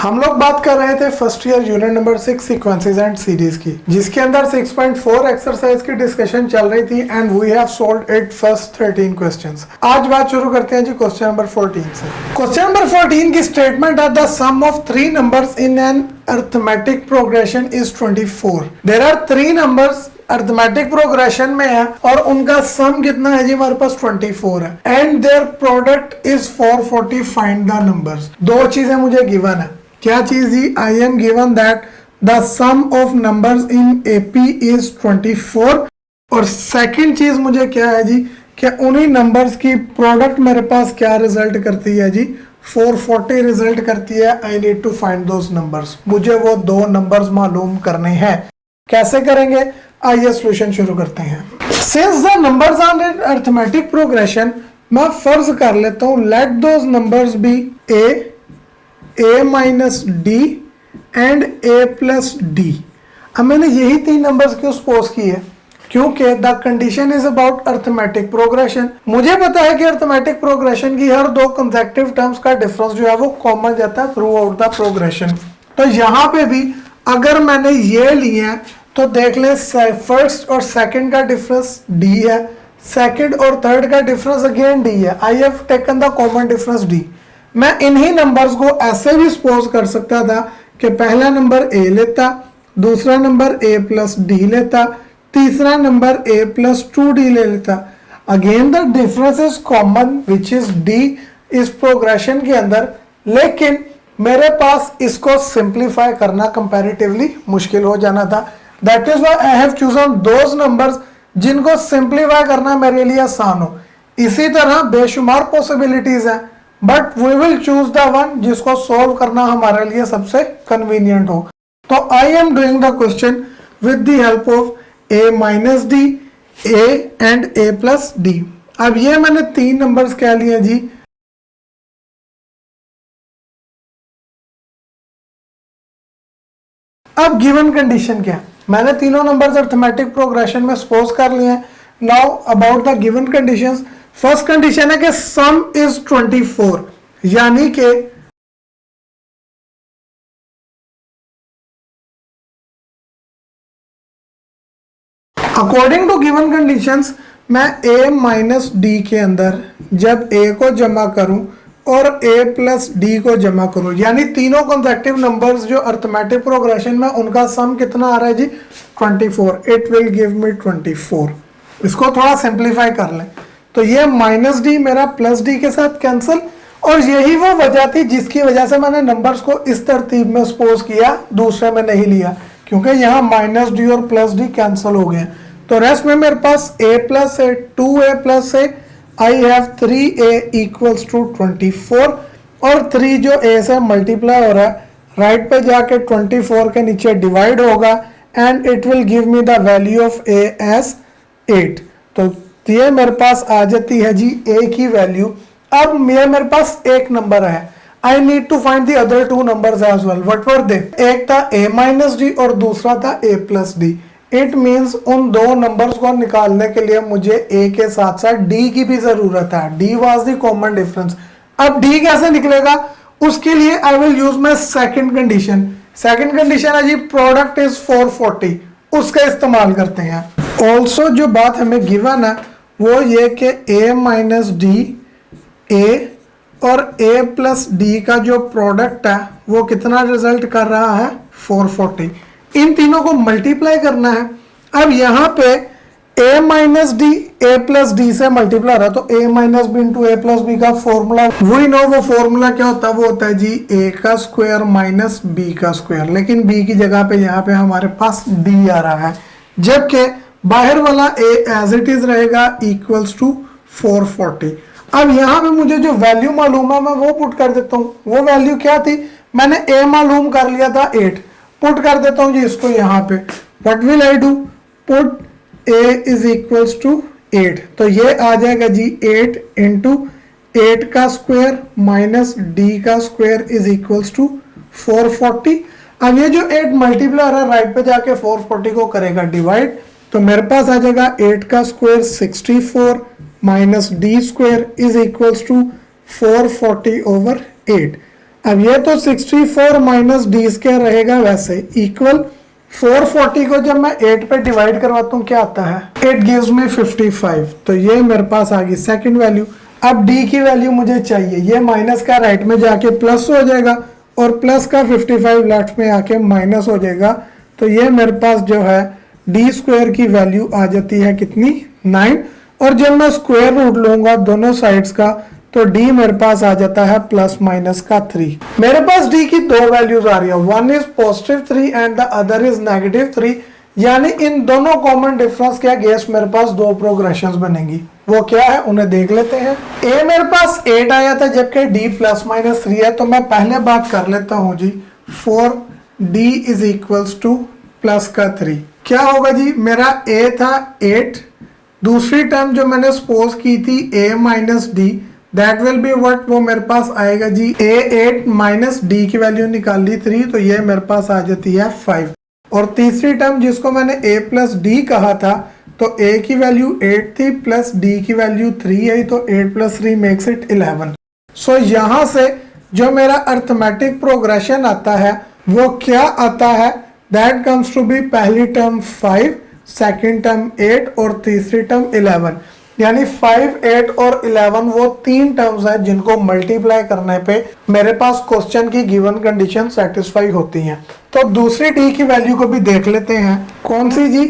हम लोग बात कर रहे थे first year unit number 6 sequences and series की, जिसके अंदर 6.4 एक्सरसाइज की डिस्कशन चल रही थी and we have solved it first 13 questions. आज बात शुरू करते हैं जी क्वेश्चन नंबर 14 से। क्वेश्चन नंबर 14 की स्टेटमेंट है the sum of 3 numbers in an arithmetic progression is 24। There are 3 numbers arithmetic progression में है और उनका सम कितना है जी, हमारे पास 24 है and their product is 440। Find the numbers. दो चीजें मुझे गिवन है। क्या चीज जी? I am given that the sum of numbers in AP is 24 और सेकंड चीज मुझे क्या है जी कि उन्हीं नंबर्स की प्रोडक्ट मेरे पास क्या रिजल्ट करती है जी, 440 रिजल्ट करती है। I need to find those numbers. मुझे वो दो नंबर्स मालूम करने हैं। कैसे करेंगे? आइए सॉल्यूशन शुरू करते हैं। Since the numbers are in arithmetic progression, मैं फर्ज कर लेता हूं let those numbers be a minus d and a plus d. अब मैंने यही 3 नंबर्स क्यों सपोज की है? क्योंकि the condition is about arithmetic progression. मुझे पता है कि अरिथमेटिक प्रोग्रेशन की हर दो कंसेक्टिव टर्म्स का डिफरेंस जो है वो कॉमन जाता है थ्रू आउट द प्रोग्रेशन। तो यहाँ पे भी अगर मैंने ये लिए हैं तो देख लें फर्स्ट और सेकंड का डिफरेंस डी है, सेकंड और थर्ड का डिफरेंस अगेन डी है। I have taken the common difference D. मैं इन्हीं नंबर्स को ऐसे भी सपोज कर सकता था कि पहला नंबर a लेता, दूसरा नंबर a प्लस डी लेता, तीसरा नंबर a प्लस 2d ले लेता। Again the difference is common which is d इस प्रोग्रेशन के अंदर, लेकिन मेरे पास इसको सिंप्लीफाई करना कंपैरेटिवली मुश्किल हो जाना था। That is why I have chosen those numbers जिनको सिंप्लीफाई करना मेरे लिए आसान हो। इसी तरह बेशुमार पॉसिबिलिटीज हैं, but we will choose the one जिसको सोल्व करना हमारे लिए सबसे कन्वीनियंट हो। तो I am doing the question with the help of a minus d, a and a plus d. अब ये मैंने 3 नंबर्स कह लिए जी। अब गिवन कंडीशन क्या है? मैंने तीनों नंबर्स अरिथमेटिक प्रोग्रेशन में सपोज कर लिए हैं। Now about the given conditions. First condition है कि सम इज 24, यानी कि अकॉर्डिंग टू गिवन कंडीशंस मैं a माइनस डी के अंदर जब a को जमा करूं और a प्लस डी को जमा करूं, यानी तीनों कंसेक्टिव नंबर्स जो अरिथमेटिक प्रोग्रेशन में उनका सम कितना आ रहा है जी, 24। इट विल गिव मी 24। इसको थोड़ा सिंप्लीफाई कर लें तो ये माइनस डी मेरा प्लस डी के साथ कैंसिल, और यही वो वजह थी जिसकी वजह से मैंने नंबर्स को इस तरतीब में सपोज किया, दूसरे में नहीं लिया, क्योंकि यहाँ माइनस डी और प्लस डी कैंसिल हो गए। तो रेस्ट में मेरे पास a प्लस है, 2a प्लस है, I have 3a equals to 24, और 3 जो a से मल्टीप्लाई हो रहा है राइट पे जाके 24 के नीचे डिवाइड होगा and it will give me the value of a as 8। तो ये मेरे पास आ जाती है जी a की वैल्यू। अब मेरे पास एक नंबर है, I need to find the other 2 numbers as well. What were they? एक था a माइनस डी और दूसरा था a plus D. It means उन दो नंबर्स को निकालने के लिए मुझे a के साथ साथ d की भी जरूरत है। d was the common difference. अब d कैसे निकलेगा? उसके लिए I will use my second condition. Second condition है जी प्रोडक्ट इज 440, उसका इस्तेमाल करते हैं। ऑल्सो जो बात हमें गिवन है वो ये कि a माइनस डी, a और a प्लस डी का जो प्रोडक्ट है वो कितना रिजल्ट कर रहा है, 440। इन तीनों को मल्टीप्लाई करना है। अब यहाँ पे a minus d a plus d से मल्टीप्लाई रहा, तो a minus b into a plus b का फॉर्मूला वही नो, वो फॉर्मूला क्या होता है? वो होता है जी a का स्क्वायर माइनस b का स्क्वायर, लेकिन b की जगह पे यहाँ पे हमारे पास d आ रहा है, जबकि बाहर वाला a एज इट इज रहेगा इक्वल्स टू 440। अब यहाँ पे मुझे जो वैल्यू मालूम है मैं वो पुट कर देता हूँ। वो वैल्यू क्या थी? मैंने a मालूम कर लिया था 8, पुट कर देता हूँ जी इसको यहाँ पे। What will I do? Put a is equals to 8, तो ये आ जाएगा जी 8 इंटू 8 का स्क्वायर माइनस d का स्क्वायर इज इक्वल्स टू 440। अब ये जो 8 मल्टीप्लाई है राइट पे जाके 440 को करेगा डिवाइड, तो मेरे पास आ जाएगा 8 का square 64 minus D square is equals to 440 over 8। अब ये तो 64 माइनस डी स्क्वायर रहेगा वैसे इक्वल 440 को जब मैं 8 पे डिवाइड करवाता हूँ क्या आता है, इट गिव्स मी 55। तो ये मेरे पास आ गई सेकंड वैल्यू। अब डी की वैल्यू मुझे चाहिए, ये माइनस का राइट में जाके प्लस हो जाएगा और प्लस का 55 लेफ्ट में आके माइनस हो जाएगा। तो ये मेरे पास जो है डी स्क्वायर की वैल्यू आ जाती है कितनी, 9। और जब मैं स्क्वायर रूट लूंगा दोनों साइड्स का तो d मेरे पास आ जाता है प्लस माइनस का 3। मेरे पास d की दो वैल्यूज आ रही है, one is positive 3 and the other is negative 3। यानी इन दोनों कॉमन डिफरेंस के अगेंस्ट मेरे पास दो प्रोग्रेशंस बनेंगी। वो क्या है उन्हें देख लेते हैं। a मेरे पास 8 आया था जबकि d प्लस माइनस 3 है। तो मैं पहले बात कर लेता हूं जी, 4d is equals two plus का 3। क्या होगा जी, मेरा a था 8, दूसरी टर्म जो मैंने सपोज की थी a minus D, that will be what, वो मेरे पास आएगा जी a8 माइनस डी की वैल्यू निकाल ली 3, तो ये मेरे पास आ जाती है 5। और तीसरी टर्म जिसको मैंने a प्लस डी कहा था, तो a की वैल्यू 8 थी प्लस d की वैल्यू 3 आई, तो 8 प्लस 3 मेक्स इट 11। सो यहाँ से जो मेरा अर्थमेटिक प्रोग्रेशन आता है वो क्या आता है, दैट कम्स टू बी पहली टर्म 5, सेकेंड टर्म 8 और तीसरी टर्म 11। यानी 5, 8 और 11 वो तीन टर्म्स हैं जिनको मल्टीप्लाई करने पे मेरे पास क्वेश्चन की गिवन कंडीशन सेटिस्फाई होती हैं। तो दूसरी डी की वैल्यू को भी देख लेते हैं, कौन सी जी,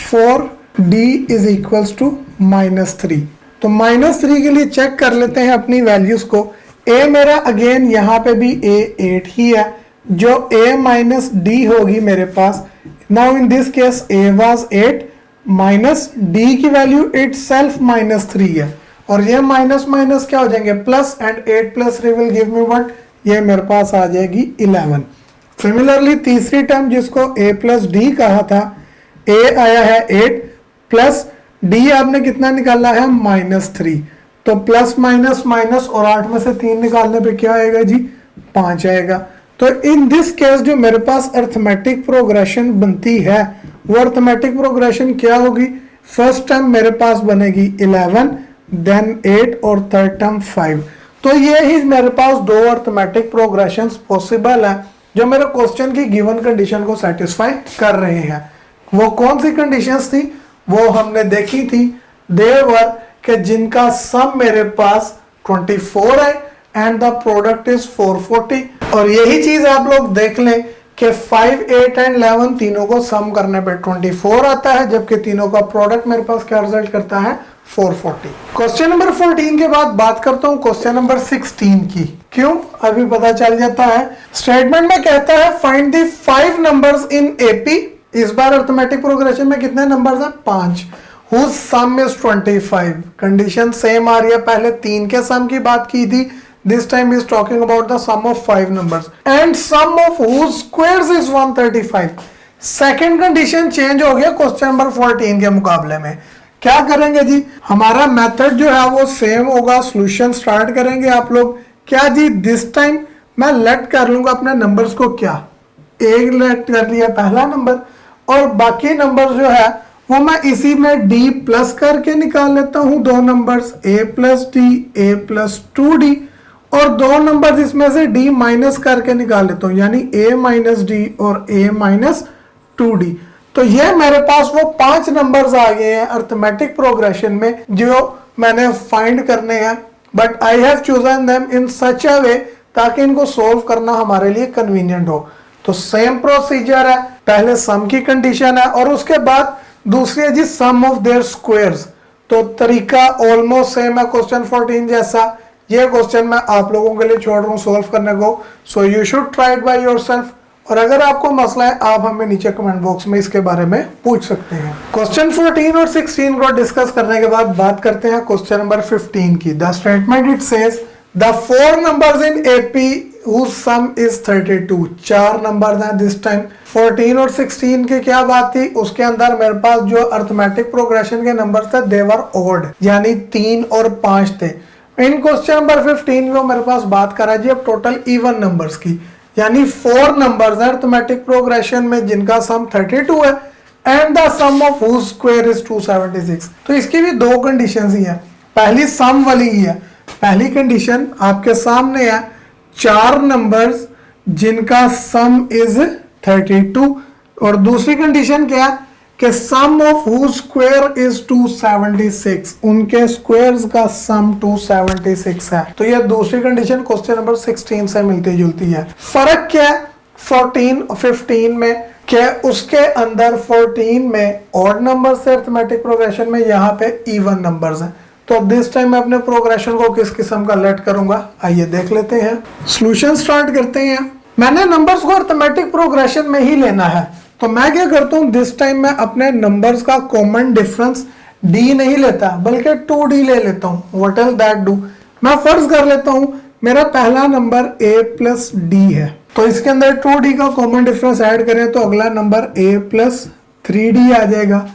4d इज इक्वल्स टू -3। तो -3 के लिए चेक कर लेते हैं अपनी वैल्यूज को। a मेरा अगेन यहाँ पे भी a 8 ही है, जो a माइनस डी होगी मेरे पास। Now in this case a was 8 minus D की वैल्यू इट सेल्फ -3 है, और ये माइनस माइनस क्या हो जाएंगे plus, and 8 plus 3 will give me what, ये मेरे पास आ जाएगी 11। सिमिलरली तीसरी टर्म जिसको a प्लस डी कहा था, a आया है 8 प्लस d आपने कितना निकाला है -3, तो प्लस माइनस माइनस और 8 में से 3 निकालने पे क्या आएगा जी, 5 आएगा। तो इन दिस केस जो मेरे पास अर्थमेटिक प्रोग्रेशन बनती है वो अर्थमेटिक प्रोग्रेशन क्या होगी, फर्स्ट टर्म मेरे पास बनेगी 11, देन 8 और थर्ड टर्म 5। तो ये ही मेरे पास दो अर्थमेटिक प्रोग्रेशंस पॉसिबल है जो मेरे क्वेश्चन की गिवन कंडीशन को सेटिस्फाई कर रहे हैं। वो कौन सी कंडीशंस थी, वो हमने देखी थी, देवर के जिनका सम मेरे पास 24 है एंड द प्रोडक्ट इज 440। और यही चीज आप लोग देख लें कि 5, 8 एंड 11 तीनों को सम करने पे 24 आता है, जबकि तीनों का प्रोडक्ट मेरे पास क्या रिजल्ट करता है, 440। क्वेश्चन नंबर 14 के बाद बात करता हूं क्वेश्चन नंबर 16 की। क्यों, अभी पता चल जाता है। स्टेटमेंट में कहता है find the 5 numbers in AP. इस बार अर्थमेटिक प्रोग्रेशन में कितने नंबर्स हैं, 5, whose sum is 25। Condition same आ रही है, पहले 3 के सम की बात की थी, this time is talking about the sum of 5 numbers and sum of whose squares is 135। Second condition change हो गया क्वेश्चन नंबर 14 के मुकाबले में। क्या करेंगे जी, हमारा मेथड जो है वो सेम होगा, सॉल्यूशन स्टार्ट करेंगे आप लोग। क्या जी, दिस टाइम मैं लेट कर लूंगा अपने नंबर्स को, क्या एक लेट कर लिया पहला नंबर, और बाकी नंबर जो है वो मैं इसी में d प्लस करके निकाल लेता हूं, दो numbers a plus D, a plus 2d, और दो नंबर इसमें से d माइनस करके निकाल लेता हूं, यानी a माइनस डी और a माइनस 2d। तो ये मेरे पास वो 5 नंबर्स आ गए हैं अर्थमेटिक प्रोग्रेशन में जो मैंने फाइंड करने हैं, but I have chosen them in such a way ताकि इनको सोल्व करना हमारे लिए कन्वीनियंट हो। तो सेम प्रोसीजर है, पहले सम की कंडीशन है और उसके बाद दूसरी है जी सम ऑफ देयर स्क्वायर्स। तो तरीका ऑलमोस्ट सेम है क्वेश्चन 14 जैसा। ये क्वेश्चन मैं आप लोगों के लिए छोड़ रहा हूँ सोल्व करने को, so you should try it by yourself. और अगर आपको मसला है आप हमें नीचे कमेंट बॉक्स में इसके बारे में पूछ सकते हैं। क्वेश्चन 14 और 16 को डिस्कस करने के बाद बात करते हैं क्वेश्चन नंबर 15 की। The statement it says the 4 numbers in AP whose sum is 32। 4 number हैं दिस टाइम। 14 और 16 की क्या बात थी, उसके अंदर मेरे पास जो अर्थमेटिक प्रोग्रेशन के नंबर थे देवर ओड, यानी 3 और 5 थे। इन क्वेश्चन नंबर 15 में मेरे पास बात करा जी अब टोटल इवन नंबर्स की, यानी 4 नंबर्स हैं अर्थमेटिक प्रोग्रेशन में जिनका सम 32 है and the sum of whose square is 276। तो इसकी भी दो कंडीशंस ही है, पहली सम वाली ही है। पहली कंडीशन आपके सामने है, 4 नंबर्स जिनका सम इज 32, और दूसरी कंडीशन क्या कि सम ऑफ हुज स्क्वायर इज 276, उनके स्क्वायर्स का सम 276 है। तो यह दूसरी कंडीशन क्वेश्चन नंबर 16 से मिलती जुलती है। फर्क क्या है 14 और 15 में, क्या उसके अंदर 14 में ऑड नंबर से अरिथमेटिक प्रोग्रेशन में, यहाँ पे इवन नंबर्स हैं। तो अब दिस टाइम मैं अपने प्रोग्रेशन को किस किस्म का लेट करूंगा, आइए देख लेते हैं। सॉल्यूशन स्टार्ट करते हैं। मैंने नंबर्स को अरिथमेटिक प्रोग्रेशन में ही लेना है, तो मैं क्या करता हूं दिस टाइम मैं अपने नंबर्स का कॉमन डिफरेंस d नहीं लेता बल्कि 2d ले लेता हूं। व्हाट विल दैट डू, मैं फर्ज कर लेता हूं मेरा पहला नंबर a प्लस d है, तो इसके अंदर 2d का कॉमन डिफरेंस ऐड करें तो अगला नंबर a प्लस 3d आ जाएगा।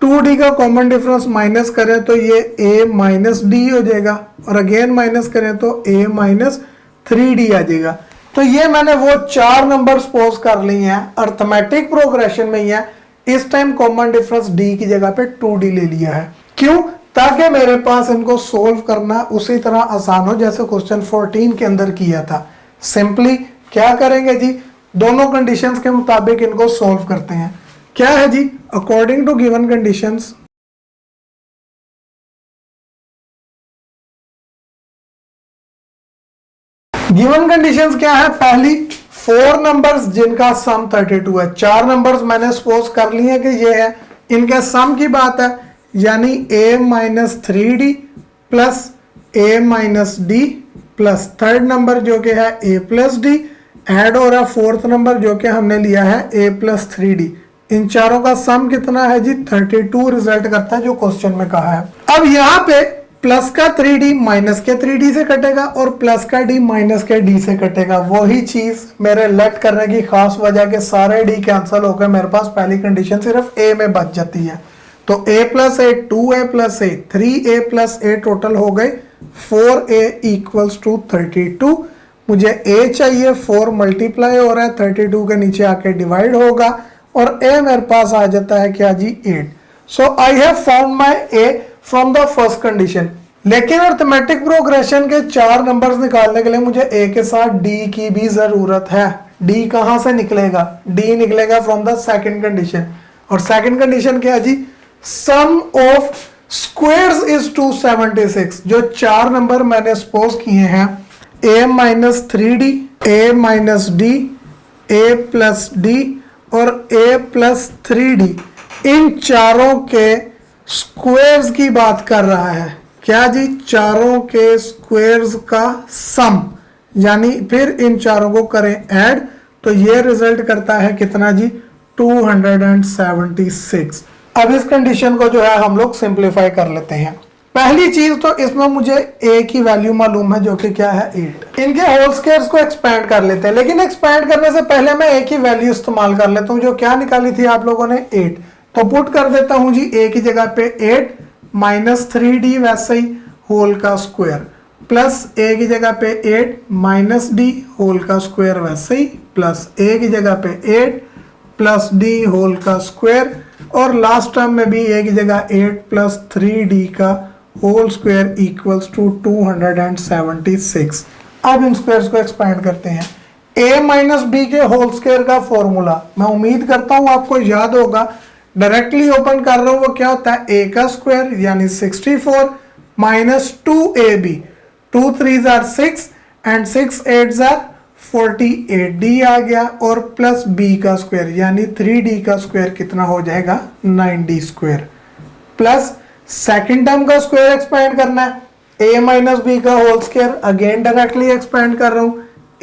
2d का कॉमन डिफरेंस माइनस करें तो ये a माइनस d हो जाएगा, और अगेन माइनस करें तो a माइनस 3d आ जाएगा। तो ये मैंने वो 4 नंबर सपोज कर लिए हैं, अरिथमेटिक प्रोग्रेशन में ही है। इस टाइम कॉमन डिफरेंस d की जगह पे 2d ले लिया है। क्यों, ताकि मेरे पास इनको सोल्व करना उसी तरह आसान हो जैसे क्वेश्चन 14 के अंदर किया था। सिंपली क्या करेंगे जी, दोनों कंडीशंस के मुताबिक इनको सोल्व करते हैं। क्या है जी, according to given conditions given conditions क्या है, पहली 4 नंबर्स जिनका सम 32 है। 4 नंबर्स मैंने सपोज कर लिए कि ये है, इनके सम की बात है, यानी a minus 3d plus a minus d plus third number जो कि है a प्लस d ऐड हो रहा है फोर्थ नंबर जो कि हमने लिया है a प्लस 3d। इन चारों का सम कितना है जी 32 रिजल्ट करता है जो क्वेश्चन में कहा है। अब यहाँ पे प्लस का 3d माइनस के 3d से कटेगा और प्लस का d माइनस के d से कटेगा। वही चीज मेरे लेट करने की खास वजह के सारे d कैंसिल होकर मेरे पास पहली कंडीशन सिर्फ a में बच जाती है। तो a plus a 2a plus a 3a plus a total हो गए 4a इक्वल्स टू 32। मुझे a चाहिए, 4 मल्टीप्लाई हो रहा है 32 के नीचे आके डिवाइड होगा और a मेरे पास आ जाता है क्या जी 8। So I have found my a from the first condition. लेकिन अरिथमेटिक प्रोग्रेशन के 4 नंबर्स निकालने के लिए मुझे a के साथ d की भी जरूरत है। d कहां से निकलेगा, d निकलेगा फ्रॉम द सेकंड कंडीशन। और सेकंड कंडीशन क्या है जी, सम ऑफ स्क्वायर्स इज 276। जो 4 नंबर मैंने सपोज किए हैं a minus 3d, a minus d, a plus d और a प्लस 3d, इन चारों के स्क्वायर्स की बात कर रहा है। क्या जी, चारों के स्क्वायर्स का सम, यानी फिर इन चारों को करें ऐड तो ये रिजल्ट करता है कितना जी 276। अब इस कंडीशन को जो है हम लोग सिंप्लीफाई कर लेते हैं। पहली चीज तो इसमें मुझे a की वैल्यू मालूम है जो कि क्या है 8। इनके होल स्क्वायर्स को एक्सपेंड कर लेते हैं, लेकिन एक्सपेंड करने से पहले मैं a की वैल्यू इस्तेमाल कर लेता हूं जो क्या निकाली थी आप लोगों ने 8। तो पुट कर देता हूं जी a की जगह पे 8 माइनस 3d वैसे ही होल का स्क्वायर प्लस a की जगह पे 8 माइनस d होल का स्क्वायर वैसे ही प्लस a की जगह पे 8 प्लस d होल का स्क्वायर और लास्ट टर्म में भी a की जगह 8 प्लस 3d का होल स्क्वायर इक्वल्स टू 276। अब इन स्क्वायर्स को एक्सपेंड करते हैं। a माइनस b के होल स्क्वायर का फॉर्मूला मैं उम्मीद करता हूं आपको याद होगा, डायरेक्टली ओपन कर रहा हूं, वो क्या होता है a का स्क्वायर यानी 64 minus 2ab, 2 3s are 6 and 6 8s are 48d आ गया और प्लस b का स्क्वायर यानी 3d का स्क्वायर कितना हो जाएगा 9d square plus second term का स्क्वायर एक्सपेंड करना है a माइनस b का whole square, again directly expand कर रहा हूं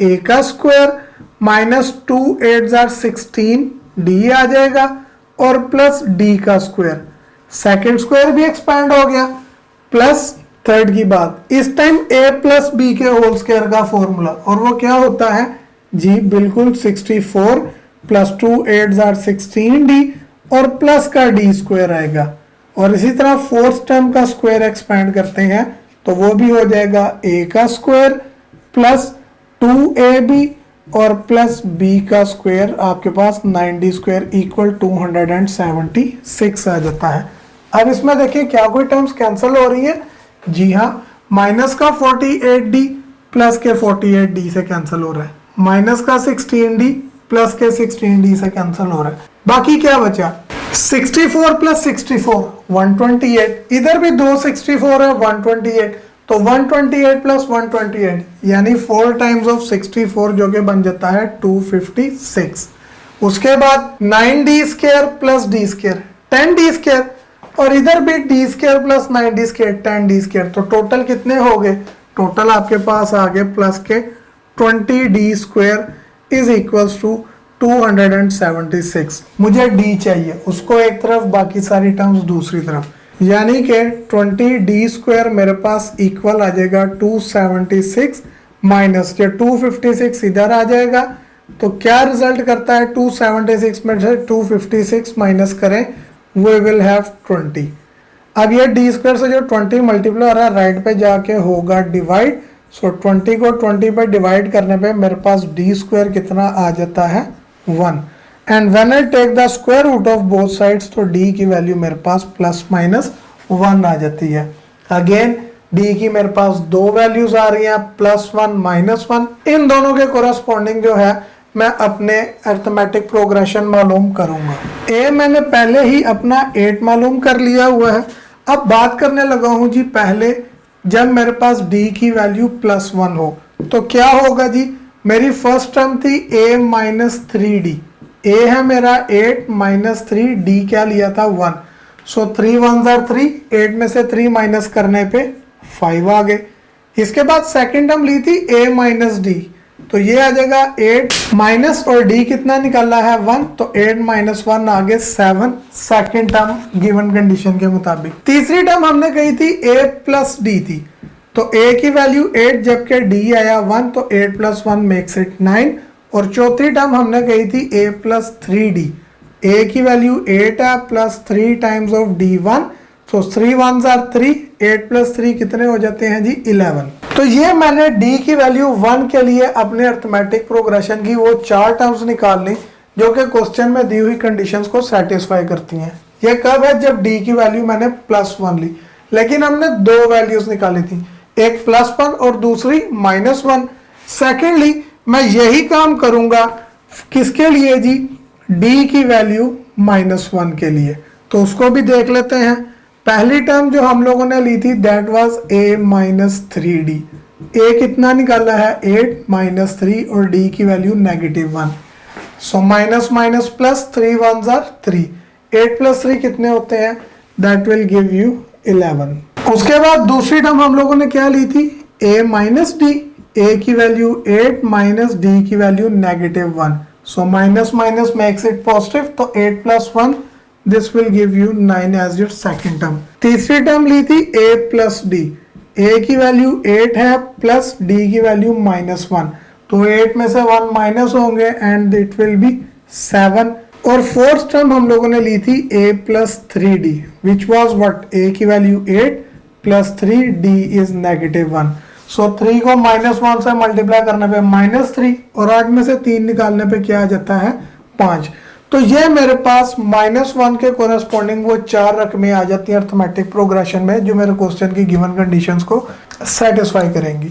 a का square minus 2 8s are 16d आ जाएगा और प्लस d का स्क्वायर, सेकेंड स्क्वायर भी एक्सपेंड हो गया प्लस थर्ड की बात, इस टाइम a प्लस b के होल स्क्वायर का फॉर्मूला और वो क्या होता है जी बिल्कुल 64 प्लस 2 8s आर 16d और प्लस का d स्क्वायर आएगा। और इसी तरह फोर्थ टर्म का स्क्वायर एक्सपेंड करते हैं तो वो भी हो जाएगा a का स्क्वायर प्लस 2ab और प्लस b का स्क्वायर, आपके पास 9d स्क्वायर इक्वल 276 आ जाता है। अब इसमें देखिए क्या कोई टर्म्स कैंसिल हो रही है, जी हाँ, माइनस का 48d प्लस के 48 डी से कैंसिल हो रहा है, माइनस का 16 डी प्लस के 16 डी से कैंसिल हो रहा है। बाकी क्या बचा, 64 प्लस 64 128, इधर भी दो 64 है 128, तो 128 प्लस 128 यानी 4 टाइम्स ऑफ 64 जो कि बन जाता है 256। उसके बाद 9d square plus D square 10d square, और इधर भी D square plus 9d square 10d square, तो टोटल कितने हो गए, टोटल आपके पास आ गए प्लस के 20d square is equals to 276। मुझे d चाहिए, उसको एक तरफ बाकी सारी टर्म्स दूसरी तरफ, यानी कि 20d स्क्वायर मेरे पास इक्वल आ जाएगा 276 माइनस ये 256 इधर आ जाएगा, तो क्या रिजल्ट करता है 276 में से 256 माइनस करें वी विल हैव 20। अब ये d स्क्वायर से जो 20 मल्टीप्लाई हो रहा है राइट पे जाके होगा डिवाइड, सो 20 को 20 पे डिवाइड करने पे मेरे पास d स्क्वायर कितना आ जाता है 1, and when I take the square root of both sides तो d की वैल्यू मेरे पास प्लस माइनस 1 आ जाती है। अगेन d की मेरे पास दो वैल्यूज आ रही हैं प्लस 1 माइनस 1, इन दोनों के कोरस्पॉन्डिंग जो है मैं अपने अरिथमेटिक प्रोग्रेशन मालूम करूंगा। a मैंने पहले ही अपना 8 मालूम कर लिया हुआ है, अब बात करने लगा हूं जी पहले जब मेरे पास d की वैल्यू प्लस 1 हो तो क्या होगा जी, मेरी फर्स्ट टर्म थी a माइनस 3d, a है मेरा 8 माइनस 3, d क्या लिया था 1, सो 3 1 जार 3, 8 में से 3 माइनस करने पे 5 आ गए। इसके बाद सेकंड टर्म ली थी a माइनस d, तो ये आ जाएगा 8 माइनस और d कितना निकाला है 1, तो 8 माइनस 1 आ गए 7, सेकंड टर्म गिवन कंडीशन के मुताबिक। तीसरी टर्म हमने कही थी a प्लस d थी, तो a की वैल्यू 8 जबकि d आया 1, तो 8 प्लस 1 मेक्स इट 9, और चौथी टर्म हमने कही थी a प्लस 3d, a की वैल्यू 8 है प्लस 3 टाइम्स ऑफ d1, तो 3 1 जार 3, 8 प्लस 3 कितने हो जाते हैं जी 11। तो ये मैंने d की वैल्यू 1 के लिए अपने अरिथमेटिक प्रोग्रेशन की वो 4 टर्म्स निकाल ली जो कि क्वेश्चन में दी हुई कंडीशंस को सेटिस्फाई करती हैं। ये कब है, जब d की वैल्यू मैंने प्लस 1 ली, लेकिन हमने दो वैल्यूज निकाली थी, एक प्लस 1 और दूसरी माइनस 1। सेकेंडली मैं यही काम करूंगा किसके लिए जी, d की वैल्यू माइनस 1 के लिए, तो उसको भी देख लेते हैं। पहली टर्म जो हम लोगों ने ली थी that was a minus 3d, a कितना निकाला है 8 माइनस 3 और d की value -1, so minus minus plus 3 1 jar 3, 8 plus 3 कितने होते हैं, दैट विल गिव यू 11। उसके बाद दूसरी टर्म हम लोगों ने क्या ली थी a माइनस d, a की वैल्यू 8 माइनस d की value -1, so minus minus makes it positive, तो 8 प्लस 1 this will give you 9 as your second term. तीसरी टर्म ली थी a प्लस d, a की वैल्यू 8 है प्लस d की वैल्यू -1, तो 8 में से 1 माइनस होंगे एंड इट विल बी 7। और फोर्थ टर्म हम लोगों ने ली थी a plus 3d which was what, a की वैल्यू 8 प्लस 3d इज -1, सो 3 को -1 से मल्टीप्लाई करने पे -3 और 8 में से 3 निकालने पे क्या आ जाता है 5। तो ये मेरे पास -1 के कोरस्पॉन्डिंग वो 4 रकमें आ जाती हैं अरिथमेटिक प्रोग्रेशन में जो मेरे क्वेश्चन की गिवन कंडीशंस को सेटिस्फाई करेंगी।